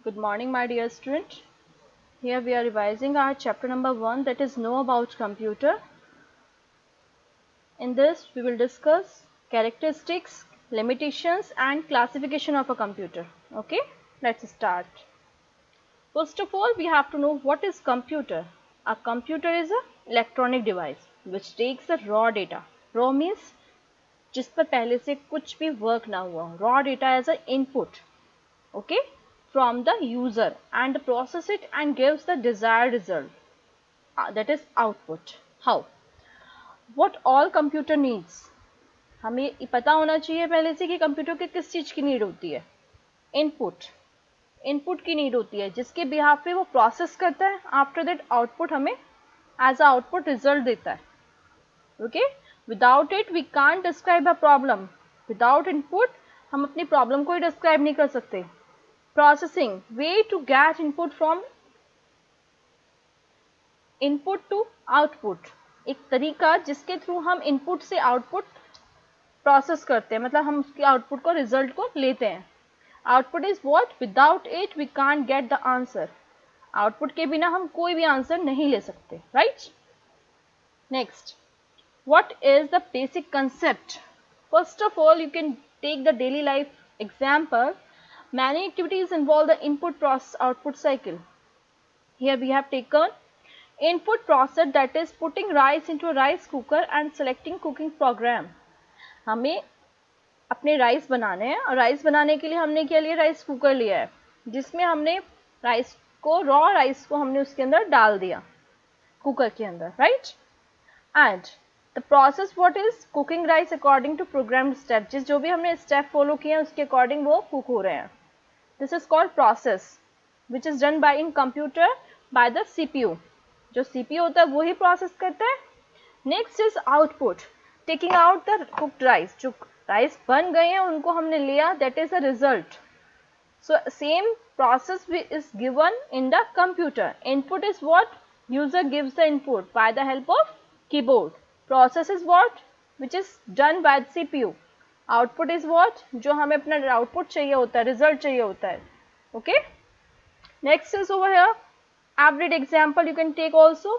Good morning, my dear student. Here we are revising our chapter number 1, that is Know About Computer. In this, we will discuss characteristics, limitations and classification of a computer. Okay, let's start. First of all, we have to know what is computer. A computer is an electronic device which takes the raw data. Raw means जिस पर पहले से कुछ भी work ना हुआ हो. Raw data as an input. Okay, from the user and process it and gives the desired result, that is output. How? What all computer needs? हमें पता होना चाहिए पहले से कि कंप्यूटर के किस चीज की नीड होती है. इनपुट की नीड होती है जिसके बिहाफ पे वो प्रोसेस करता है. आफ्टर दैट आउटपुट हमें एज अ आउटपुट रिजल्ट देता है. Okay, without it we can't describe a problem. Without input हम अपनी प्रॉब्लम को ही डिस्क्राइब नहीं कर सकते. Processing, way to get input from input to output. एक तरीका जिसके थ्रू हम इनपुट से आउटपुट प्रोसेस करते हैं, मतलब हम उसके आउटपुट को रिजल्ट को लेते हैं. Output is what? Without it we can't get the answer. Output के बिना हम कोई भी आंसर नहीं ले सकते. Right. Next, what is the basic concept? First of all you can take the daily life example. Many activities involve the input process output cycle. Here we have taken input process, that is putting rice into a rice cooker and selecting cooking program. हमें अपने rice बनाने हैं और rice बनाने के लिए हमने क्या लिया? राइस कुकर लिया है जिसमें हमने राइस को, रॉ राइस को हमने उसके अंदर डाल दिया कुकर के अंदर. Right. And the process what is? Cooking rice according to programmed step. जो भी हमने स्टेप फॉलो किए हैं उसके अकॉर्डिंग वो कुक हो रहे हैं. This is called process, which is done by in computer by the CPU. जो CPU होता है वो ही प्रोसेस करता है. Next is output, taking out the cooked rice. जो राइस बन गए हैं उनको हमने लिया, that is the result. So same process is given in the computer. Input is what? User gives the input by the help of keyboard. Process is what? Which is done by the CPU. Output is what? जो हमें अपना output चाहिए होता है, result चाहिए होता है. Okay, next is over here everyday example you can take also.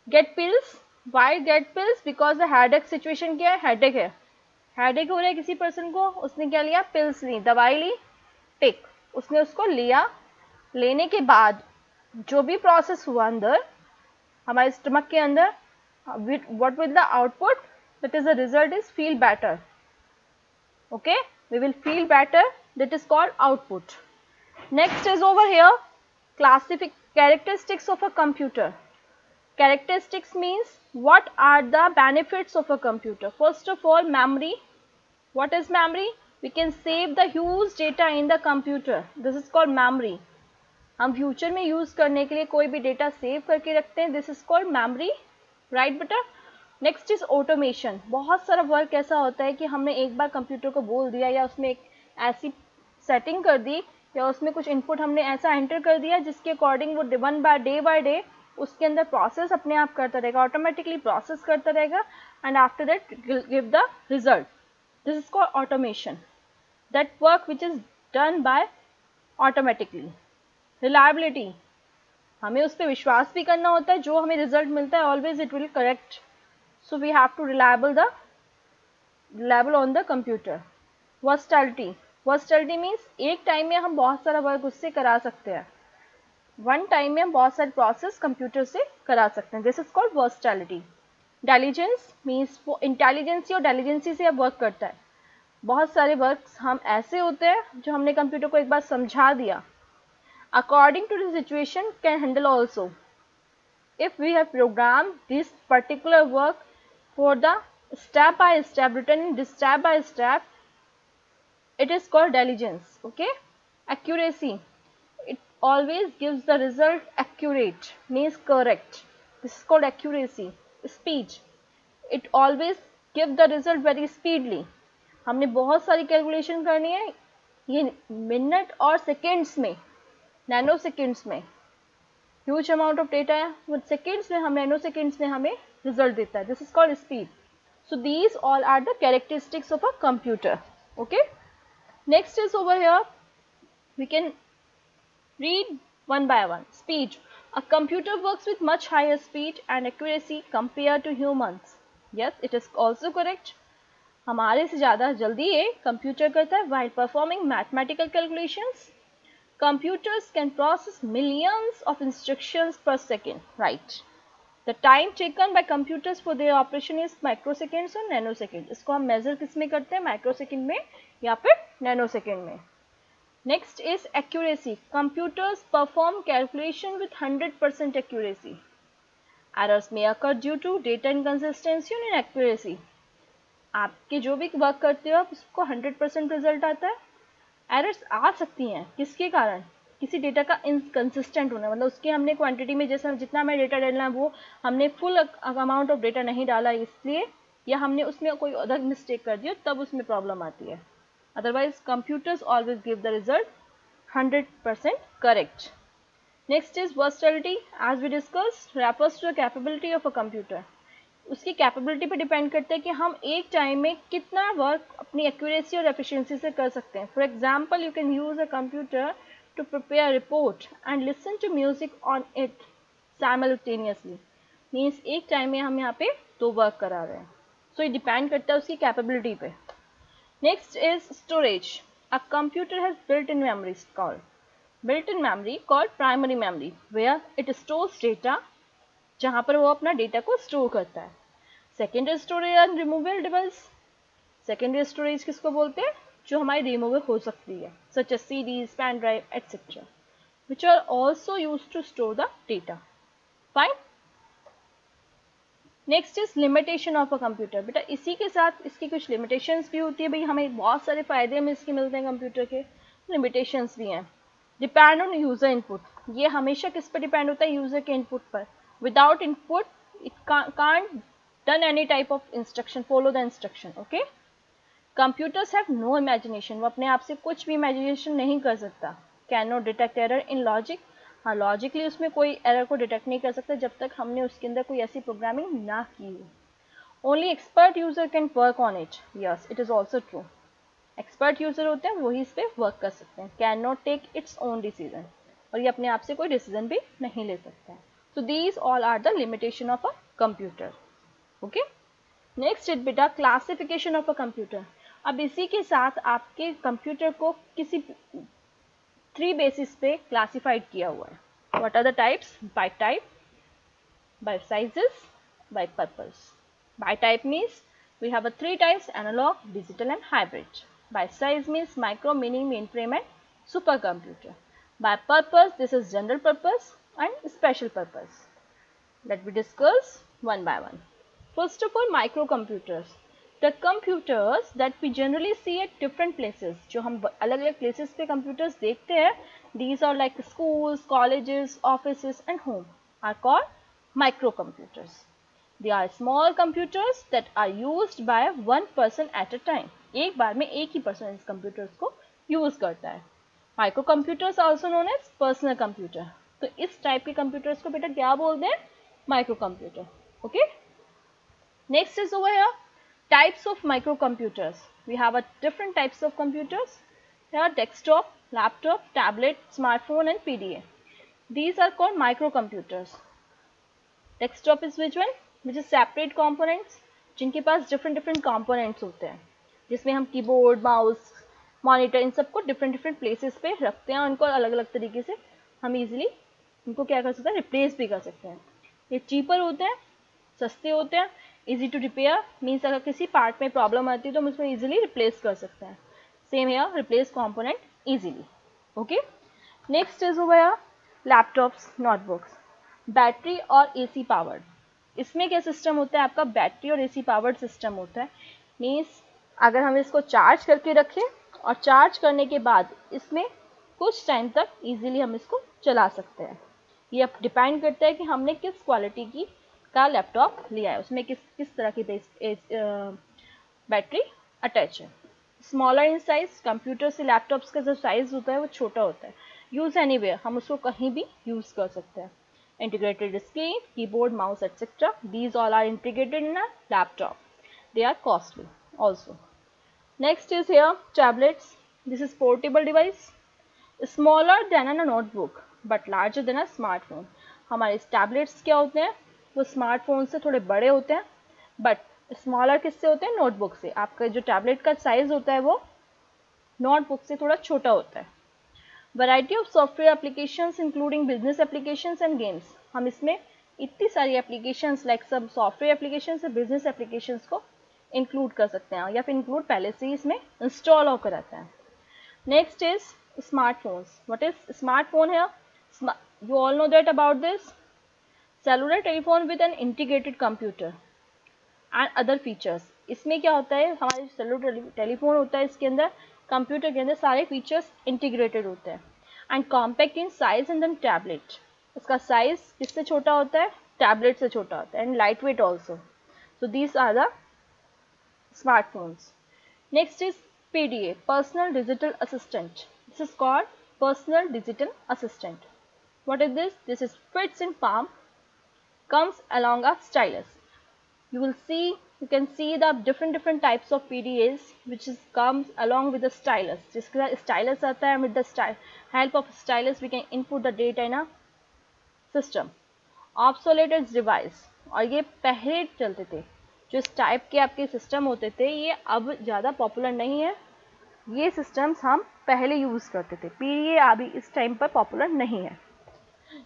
Get pills. Why get pills? Because the headache situation क्या है? हेडेक है. हेडेक हो रहा है किसी पर्सन को, उसने क्या लिया? पिल्स ली, दवाई ली. टेक, उसने उसको लिया. लेने के बाद जो भी प्रोसेस हुआ अंदर हमारे स्टमक के अंदर, what will the output? That is the result is feel better. Okay, we will feel better, that is called output. Next is over here characteristics of a computer. Characteristics means what are the benefits of a computer. First of all, memory. What is memory? We can save the huge data in the computer. This is called memory. हम future में use करने के लिए कोई भी data save करके रखते हैं. This is called memory. Right बेटा. Next is automation. बहुत सारा वर्क ऐसा होता है कि हमने एक बार कंप्यूटर को बोल दिया या उसमें एक ऐसी सेटिंग कर दी या उसमें कुछ इनपुट हमने ऐसा एंटर कर दिया जिसके अकॉर्डिंग वो डे बाय डे उसके अंदर प्रोसेस अपने आप करता रहेगा, ऑटोमेटिकली प्रोसेस करता रहेगा and after that give the result. This is called automation. That work which is done by automatically. Reliability, हमें उस पर विश्वास भी करना होता है. जो हमें रिजल्ट मिलता है always it will correct. So we have to reliable on the computer. Versatility. Versatility means एक टाइम में हम बहुत सारा वर्क उससे करा सकते हैं. वन टाइम में हम बहुत सारे प्रोसेस कंप्यूटर से करा सकते हैं. This is called versatility. Diligence means वो इंटेलिजेंसी और डेलिजेंसी से अब वर्क करता है. बहुत सारे वर्क हम ऐसे होते हैं जो हमने कंप्यूटर को एक बार समझा दिया. According to the situation can handle also. If we have programmed this particular work for the step by step, written in this step by step, it is called diligence. Okay. Accuracy, it always gives the result accurate, means correct. This is called accuracy. Speed, it always give the result very speedily. हमने बहुत सारी calculation करनी है, ये minute और seconds में, nano seconds में huge amount of data है, वो सेकेंड्स में, हम नैनो सेकेंड्स में हमें रिजल्ट देता है. This is called speed. So these all are the characteristics of a computer. Okay, next is over here we can Read one by one. Speed. A computer works with much higher speed and accuracy compared to humans. Yes, it is also correct. हमारे से ज़्यादा जल्दी ये computer करता है while performing mathematical calculations. Computers can process millions of instructions per second. Right. The time taken by computers for their operation is microseconds और nanoseconds. इसको हम measure किस में करते हैं, माइक्रोसेकंड में या फिर नैनोसेकंड में. Next is accuracy. Computers perform calculation with 100% accuracy. Errors may occur due to data inconsistency and inaccuracy. आपके जो भी वर्क करते हो आप उसको 100% रिजल्ट आता है. एरर्स आ सकती हैं किसके कारण, किसी डेटा का इनकंसिस्टेंट होना, मतलब उसकी हमने क्वांटिटी में जैसे जितना हमें डेटा डालना है वो हमने फुल अमाउंट ऑफ डेटा नहीं डाला इसलिए, या हमने उसमें कोई अदर मिस्टेक कर दिया तब उसमें प्रॉब्लम आती है. Otherwise computers always give the result 100% correct. Next is versatility. As we discussed, refers to the capability of a computer. उसकी कैपेबिलिटी पे डिपेंड करता है कि हम एक टाइम में कितना वर्क अपनी एक्यूरेसी और एफिशिएंसी से कर सकते हैं. For example, you can use a computer to prepare report and listen to music on it simultaneously. Means एक टाइम में हम यहाँ पे दो वर्क करा रहे हैं. सो ये डिपेंड करता है उसकी कैपेबिलिटी पे. Next is storage. A computer has built-in memory called primary memory, where it stores data, जहाँ पर वो अपना डेटा को स्टोर करता है. Secondary storage and removable device. Secondary storage किसको बोलते हैं, जो हमारी रिमूवल हो सकती है, such as CDs, pen drive, etc., which are also used to store the data. Fine. Next is limitation of a computer. बेटा इसी के साथ इसकी कुछ लिमिटेशंस भी होती है. भाई हमें बहुत सारे फायदे हमें इसके मिलते हैं कंप्यूटर के, लिमिटेशंस भी हैं. Depend on user input. ये हमेशा किस पर डिपेंड होता है, यूजर के इनपुट पर. Without input it can't done any type of instruction, follow the instruction. Okay. Computers have no imagination. वो अपने आप से कुछ भी इमेजिनेशन नहीं कर सकता. Can not detect error in logic. हाँ, लॉजिकली उसमें कोई एरर को डिटेक्ट नहीं कर सकता जब तक हमने उसके अंदर कोई ऐसी प्रोग्रामिंग ना की हो. Only expert user can work on it. Yes, it is also true. Expert user होते हैं वही इस पर वर्क कर सकते हैं. Can not take its own decision. और ये अपने आप से कोई डिसीजन भी नहीं ले सकता है. So these all are the limitation of a computer. Okay. Next is बेटा क्लासिफिकेशन ऑफ अ कंप्यूटर. अब इसी के साथ आपके कंप्यूटर को किसी 3 बेसिस पे क्लासिफाइड किया हुआ है. What are the types? By type, by sizes, by purpose. By type means we have a 3 types: analog, digital and hybrid. By size means micro, mini, mainframe and supercomputer. By purpose, this is general purpose and special purpose. Let me discuss one by one. First of all, microcomputers. The computers that we generally see at different places, जो हम अलग अलग places पे computers देखते हैं, these are like schools, colleges, offices and home, are called microcomputers. They are small computers that are used by one person at a time. एक बार में एक ही person इस computers को use करता है. Microcomputers are also known as personal computer. तो इस type के computers को बेटा क्या बोलते हैं, microcomputer. Okay. Next is over here, types of microcomputers. We have a different types of computers. Here desktop, laptop, tablet, smartphone and PDA. These are called microcomputers. Desktop is which one? Which is separate components, जिनके पास different components होते हैं, जिसमें हम keyboard, mouse, monitor इन सबको different places पे रखते हैं. उनको अलग अलग तरीके से हम easily इनको क्या कर सकते हैं, रिप्लेस भी कर सकते हैं. ये चीपर होते हैं, सस्ते होते हैं, इजी टू रिपेयर. मीन्स अगर किसी पार्ट में प्रॉब्लम आती है तो हम उसको इजीली रिप्लेस कर सकते हैं. सेम है, replace component easily. Okay. Next is over here laptops, notebooks. Battery और एसी पावर्ड. इसमें क्या सिस्टम होता है आपका, बैटरी और एसी पावर्ड सिस्टम होता है. मीन्स अगर हम इसको चार्ज करके रखें और चार्ज करने के बाद इसमें कुछ टाइम तक इजीली हम इसको चला सकते हैं. ये अब डिपेंड करता है कि हमने किस क्वालिटी की का लैपटॉप लिया है, उसमें किस तरह की बैटरी अटैच है. Smaller in size. कंप्यूटर से लैपटॉप्स का जो साइज होता है वो छोटा होता है. यूज एनीवेयर, हम उसको कहीं भी यूज कर सकते हैं. Integrated screen, keyboard, mouse etcetera, these all are integrated in a laptop. They are costly also. Next is here tablets. This is portable device. Smaller than a notebook but larger than a smartphone. हमारे tablets क्या होते हैं, वो smartphone से थोड़े बड़े होते हैं, बट स्मॉलर किससे होते हैं, नोटबुक से। आपका जो टैबलेट का साइज होता है वो नोटबुक से थोड़ा छोटा होता है। Variety of software applications including business applications and games. हम इसमें इतनी सारी एप्लीकेशंस लाइक सब सॉफ्टवेयर एप्लीकेशंस और बिजनेस एप्लीकेशंस को इंक्लूड कर सकते हैं, या फिर इंक्लूड पहले से ही इसमें इंस्टॉल होकर रहता है। Next is smartphones. What is smartphone है, you all know that about this cellular telephone with an integrated computer and other features। इसमें क्या होता है, हमारे सेलुलर टेलीफोन होता है, इसके अंदर कंप्यूटर के अंदर सारे फीचर्स इंटीग्रेटेड होते हैं। And compact in size and then tablet, इसका साइज किससे छोटा होता है, टैबलेट से छोटा होता है, and light weight also. So these are the smartphones. Next is PDA, personal digital assistant। This is called personal digital assistant। What is this? This is fits in palm, comes along a stylus। You can see the different types of PDAs which is comes along with the stylus। जिसके साथ stylus आता है, with the help of stylus we can input the data in a system। Obsolete device, और ये पहले चलते थे, जो इस टाइप के आपके सिस्टम होते थे ये अब ज़्यादा पॉपुलर नहीं है। ये सिस्टम्स हम पहले यूज़ करते थे, PDA अभी इस टाइम पर पॉपुलर नहीं है।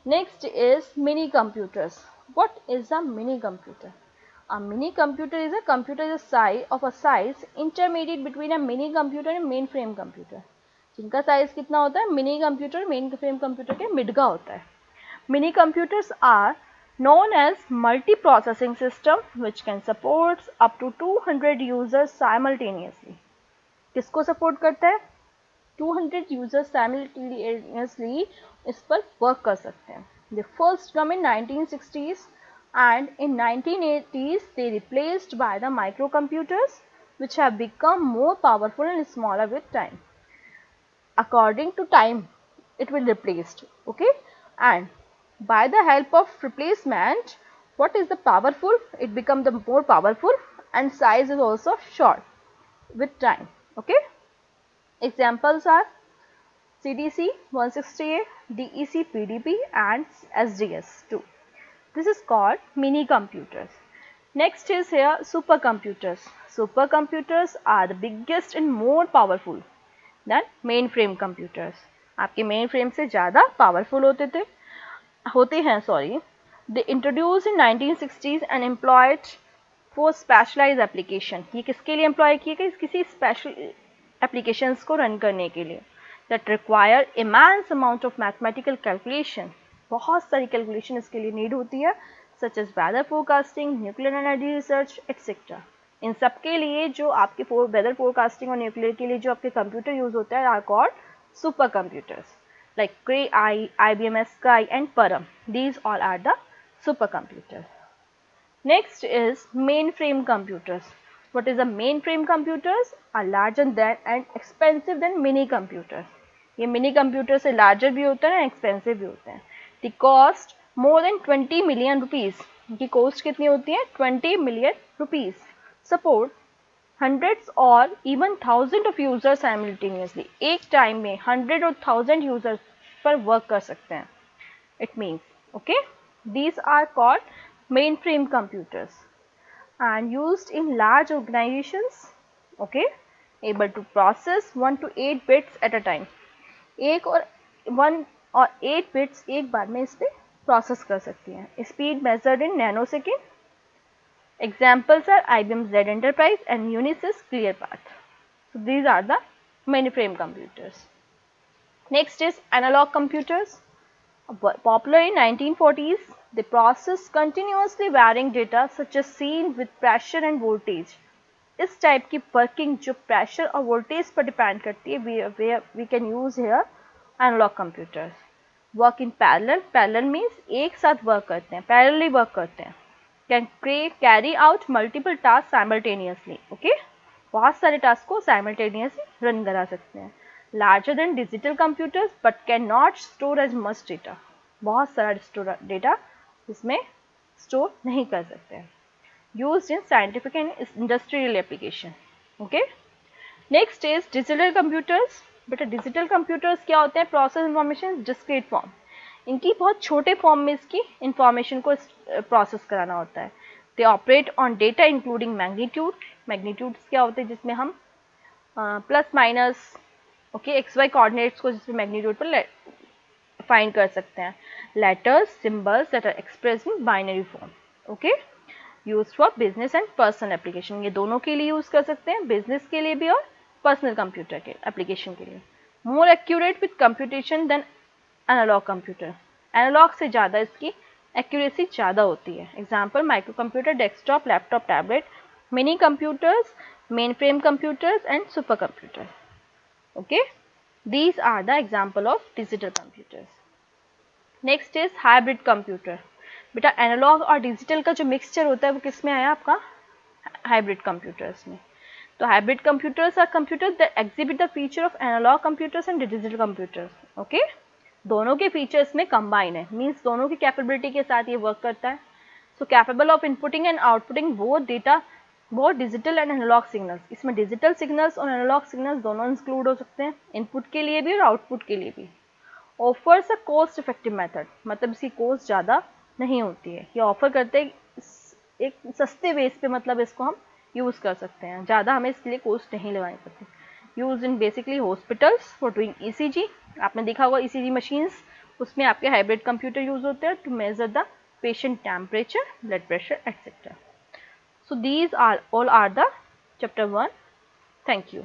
Next is mini computers. What is a mini computer? A mini computer is a computer the size of a size intermediate between a mini computer and mainframe computer। जिनका size कितना होता है, mini computer main frame computer के mid का होता है। Mini computers are known as multi-processing system which can support up to 200 users simultaneously। किसको support करता है, 200 users simultaneously इस पर वर्क कर सकते हैं। They first come in 1960s and in 1980s they replaced by the microcomputers which have become more powerful and smaller with time। According to time it will replaced, okay, and by the help of replacement what is the powerful, it become the more powerful and size is also short with time, okay। Examples are CDC 168, DEC PDP and SDS2। This is called mini computers। Next is here supercomputers। Supercomputers are the biggest and more powerful than mainframe computers। आपके mainframe से ज़्यादा powerful होते हैं sorry। They introduced in 1960s and employed for specialized application। ये किसके लिए employ किए गए, किसी special applications को run करने के लिए। That require immense amount of mathematical calculation। बहुत सारी कैलकुलेशन इसके लिए नीड होती है, such as weather forecasting, nuclear energy research etcetera. इन सब के लिए जो आपके वेदर फोरकास्टिंग और न्यूक्लियर के लिए जो आपके कंप्यूटर यूज होता है are called super computers like Cray I, IBM Sky and Param. These all are the super computers. Next is main frame computers. What is a mainframe computers? Are larger than and expensive than mini computers। ये mini computer से larger भी होता है, expensive भी होते हैं। दी cost more than 20 million rupees. इनकी cost कितनी होती है, 20 मिलियन रुपीज़। सपोर्ट हंड्रेड्स और even thousand of users simultaneously. एक टाइम में 100 और 1000 यूजर्स पर वर्क कर सकते हैं। It means okay, these are called main frame computers and used in large organizations, okay, able to process 1 to 8 bits at a time। 1 और 8 bits एक बार में इस पर प्रोसेस कर सकती हैं। Speed measured in nano second. Examples are IBM Z Enterprise and Unisys ClearPath। So these are the mainframe computers। Next is analog computers। Popular in 1940s, they process continuously varying data such as seen with pressure and voltage। इस type की working जो pressure और voltage पर depend करती है, we can use here analog computers. Work in parallel means एक साथ work करते हैं, पैरेलली वर्क करते हैं। Can carry out multiple task simultaneously, okay, बहुत सारे टास्क को साइमल्टेनियसली रन करा सकते हैं। Larger than digital computers but can not store as much data. बहुत सारा डेटा इसमें स्टोर नहीं कर सकते हैं। Used in scientific and industrial application, okay। Next is digital computers। बेटा डिजिटल कंप्यूटर्स क्या होते हैं? प्रोसेस इंफॉर्मेशन डिस्क्रीट फॉर्म, इनकी बहुत छोटे फॉर्म में इसकी इंफॉर्मेशन को प्रोसेस कराना होता है। They operate on data including magnitude, magnitudes क्या होते हैं जिसमें हम plus minus okay x y coordinates को जिसमें मैग्नीट्यूड पर फाइंड कर सकते हैं। Letters symbols that are express in binary form, okay, use for business and personal application, ये दोनों के लिए यूज कर सकते हैं, बिजनेस के लिए भी और पर्सनल कंप्यूटर के एप्लीकेशन के लिए। More accurate with computation than analog computer, analog से ज़्यादा इसकी एक्यूरेसी ज़्यादा होती है। Example micro computer, desktop, laptop, tablet, mini computers, main frame computers and super computer, okay, these are the example of digital computers. Next is hybrid computer. बेटा analog और digital का जो मिक्सचर होता है वो किस में आया आपका? हाइब्रिड कंप्यूटर्स में। तो hybrid computers are computers that exhibit the feature of analog computers and digital computers, okay, दोनों के फीचर्स में कंबाइन है, मीन्स दोनों की कैपेबिलिटी के साथ ये वर्क करता है। So capable of inputting and outputting both data, both digital and analog signals, इसमें डिजिटल सिग्नल्स और एनालॉग सिग्नल्स दोनों इंक्लूड हो सकते हैं, इनपुट के लिए भी और आउटपुट के लिए भी। Offers a cost effective method, मतलब इसकी कॉस्ट ज़्यादा नहीं होती है, ये ऑफर करते हैं एक सस्ते बेस पे, मतलब इसको हम यूज़ कर सकते हैं, ज़्यादा हमें इसके लिए कॉस्ट नहीं लगानी पड़ती। Use in basically hospitals for doing ECG, आपने देखा होगा ईसीजी मशीन्स, उसमें आपके हाइब्रिड कंप्यूटर यूज होते हैं to measure the patient temperature, blood pressure etcetera. So these are all are the chapter 1. Thank you.